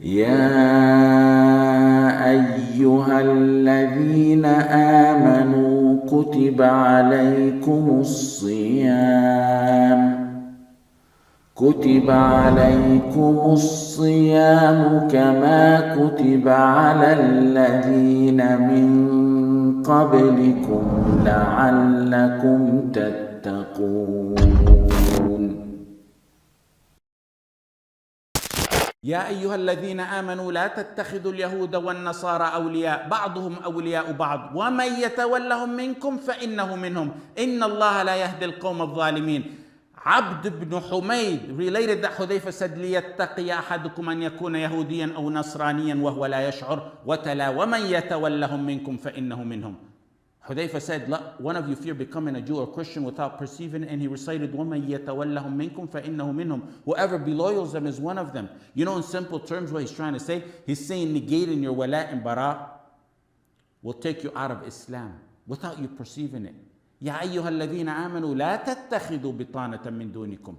يا أيها الذين آمنوا كتب عليكم الصيام كما كتب على الذين من قبلكم لعلكم تتقون. يا أيها الذين آمنوا لا تتخذوا اليهود والنصارى أولياء بعضهم أولياء بعض ومن يتولهم منكم فإنه منهم إن الله لا يهدي القوم الظالمين. عبد بن حميد related that Hudayfa said ليتقي أحدكم أن يكون يهوديا أو نصرانيا وهو لا يشعر وتلا ومن يتولهم منكم فإنه منهم. Hudayfa said, one of you fear becoming a Jew or Christian without perceiving, and he recited, وَمَنْ يَتَوَلَّهُمْ مِنْكُمْ فَإِنَّهُ مِنْهُمْ. Whoever beloyals them is one of them. You know, in simple terms, what he's trying to say? He's saying negating your wala and bara will take you out of Islam without you perceiving it. يَا أَيُّهَا الَّذِينَ آمَنُوا لَا تَتَّخِذُوا بِطَانَةً مِّن دُونِكُمْ.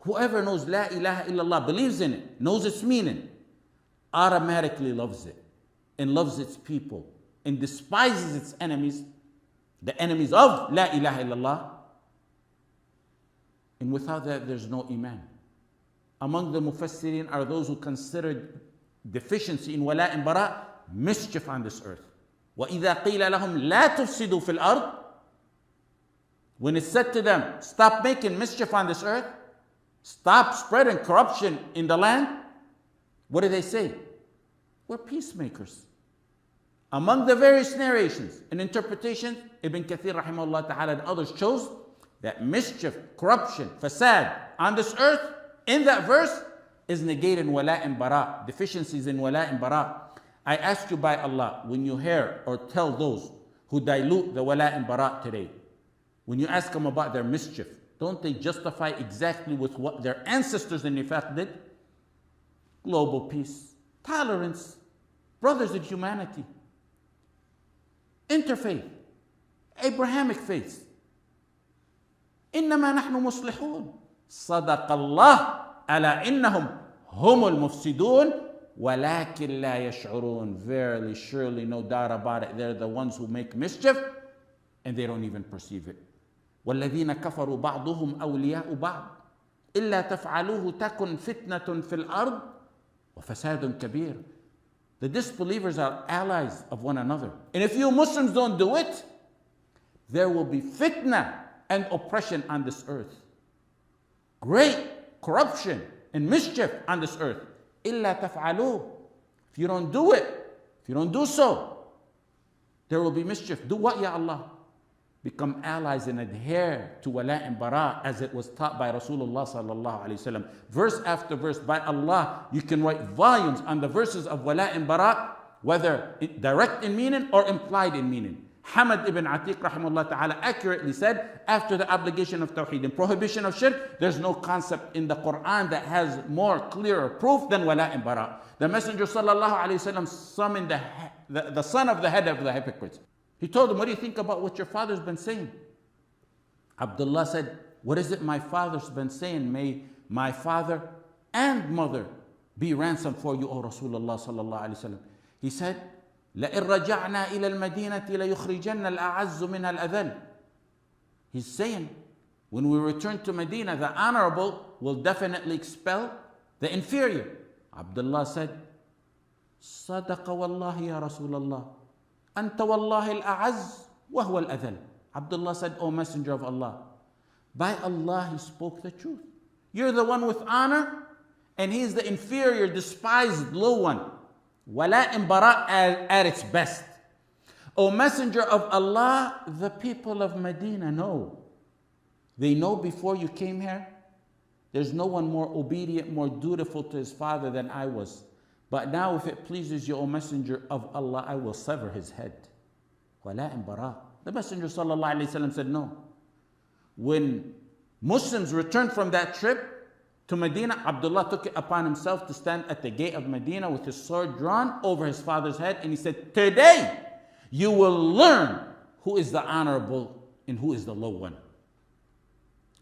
Whoever knows La ilaha illallah, believes in it, knows its meaning, automatically loves it and loves its people and despises its enemies, the enemies of La ilaha illallah, and without that there's no iman. Among the mufassirin are those who considered deficiency in wala and bara mischief on this earth. وَإِذَا قِيلَ لَهُمْ لَا تُفْسِدُوا فِي الْأَرْضِ, when it's said to them, stop making mischief on this earth, stop spreading corruption in the land, what do they say? We're peacemakers. Among the various narrations and interpretations, Ibn Kathir rahimahullah ta'ala and others chose that mischief, corruption, fasad on this earth in that verse is negated in wala and bara, deficiencies in wala and bara. I ask you by Allah, when you hear or tell those who dilute the wala and bara today, when you ask them about their mischief, don't they justify exactly with what their ancestors in Nifaq did? Global peace, tolerance, brothers in humanity, interfaith, Abrahamic faith. إنما نحن مصلحون صدق الله ألا إنهم هم المفسدون ولكن لا يشعرون. Verily, surely, no doubt about it, they're the ones who make mischief and they don't even perceive it. والذين كفروا بعضهم أولياء بعض إلا تفعلوه تكن فتنة في الأرض وفساد كبير. The disbelievers are allies of one another. And if you Muslims don't do it, there will be fitna and oppression on this earth. Great corruption and mischief on this earth. إِلَّا تَفْعَلُوهُ. If you don't do it, if you don't do so, there will be mischief. Do what, Ya Allah? Become allies and adhere to wala and bara as it was taught by Rasulullah sallallahu alayhi wasallam. Verse after verse, by Allah, you can write volumes on the verses of wala and bara, whether direct in meaning or implied in meaning. Hamad ibn Atiq rahimahullah ta'ala accurately said, after the obligation of tawheed and prohibition of shirk, there's no concept in the Quran that has more clearer proof than wala and bara. The Messenger sallallahu alayhi wasallam summoned the son of the head of the hypocrites. He told him, what do you think about what your father's been saying? Abdullah said, what is it my father's been saying? May my father and mother be ransom for you, O Rasulullah sallallahu alayhi wasallam. He said, لَإِن رَجَعْنَا إِلَى الْمَدِينَةِ لَيُخْرِجَنَّ الْأَعَزُّ مِنْهَا الْأَذَلُّ. He's saying, when we return to Medina, the honorable will definitely expel the inferior. Abdullah said, صَدَقَ وَاللَّهِ يَا رَسُولَ اللَّهِ أنت والله الأعز وهو الأذل. Abdullah said, O Messenger of Allah, by Allah he spoke the truth. You're the one with honor and he's the inferior, despised, low one. Wala and bara at its best. O Messenger of Allah, the people of Medina know. They know before you came here, there's no one more obedient, more dutiful to his father than I was. But now if it pleases you, O Messenger of Allah, I will sever his head. Wala and bara. The Messenger sallallahu alayhi wasallam said no. When Muslims returned from that trip to Medina, Abdullah took it upon himself to stand at the gate of Medina with his sword drawn over his father's head, and he said, today you will learn who is the honorable and who is the low one.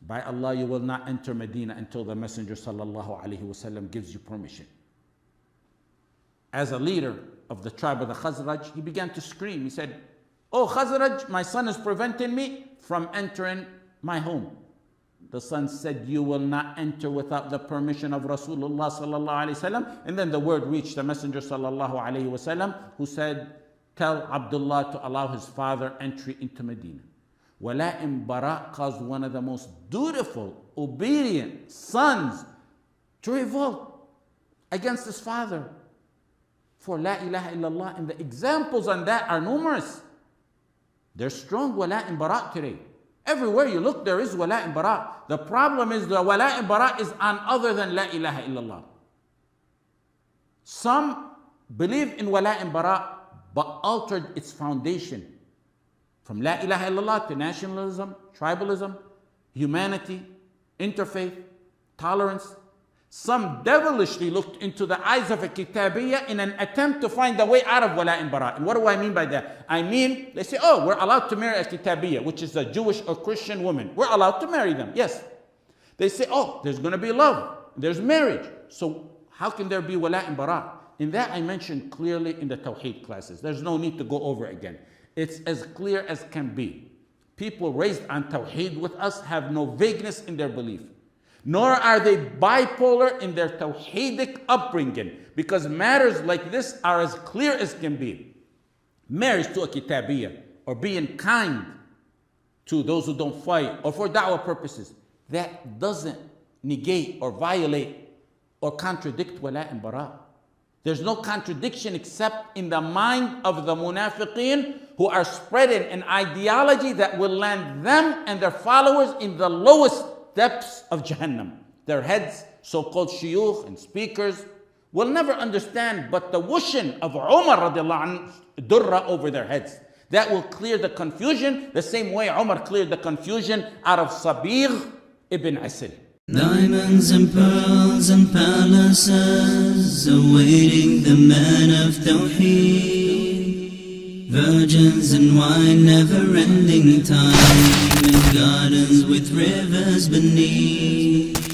By Allah, you will not enter Medina until the Messenger sallallahu alayhi wasallam gives you permission. as a leader of the tribe of the Khazraj, he began to scream. He said, "Oh Khazraj, my son is preventing me from entering my home." The son said, "You will not enter without the permission of Rasulullah sallallahu alaihi wasallam." And then the word reached the Messenger sallallahu alaihi wasallam, who said, "Tell Abdullah to allow his father entry into Medina." Wala' ibn Bara' caused one of the most dutiful, obedient sons to revolt against his father for La ilaha illallah. And the examples on that are numerous. There's strong wala' and bara' today. Everywhere you look, there is wala' and bara'. The problem is the wala' and bara' is on other than La ilaha illallah. Some believe in wala' and bara' but altered its foundation from La ilaha illallah to nationalism, tribalism, humanity, interfaith, tolerance. Some devilishly looked into the eyes of a kitabiyya in an attempt to find the way out of wala' and bara'. And what do I mean by that? I mean, they say, oh, we're allowed to marry a kitabiyya, which is a Jewish or Christian woman. We're allowed to marry them, yes. They say, oh, there's going to be love, there's marriage. So how can there be wala' and bara'? In that I mentioned clearly in the Tawheed classes. There's no need to go over it again. It's as clear as can be. People raised on Tawheed with us have no vagueness in their belief. Nor are they bipolar in their Tawheedic upbringing, because matters like this are as clear as can be. Marriage to a kitabiyya, or being kind to those who don't fight, or for da'wah purposes, that doesn't negate or violate or contradict wala' and bara'. There's no contradiction except in the mind of the munafiqeen, who are spreading an ideology that will land them and their followers in the lowest depths of Jahannam. Their heads, so-called shuyukh and speakers, will never understand but the whooshing of Umar radiallahu anhu durra over their heads. That will clear the confusion the same way Umar cleared the confusion out of Sabigh ibn Asil. Diamonds and pearls and palaces awaiting the man of Tawheed. Virgins and wine, never-ending time, and gardens with rivers beneath.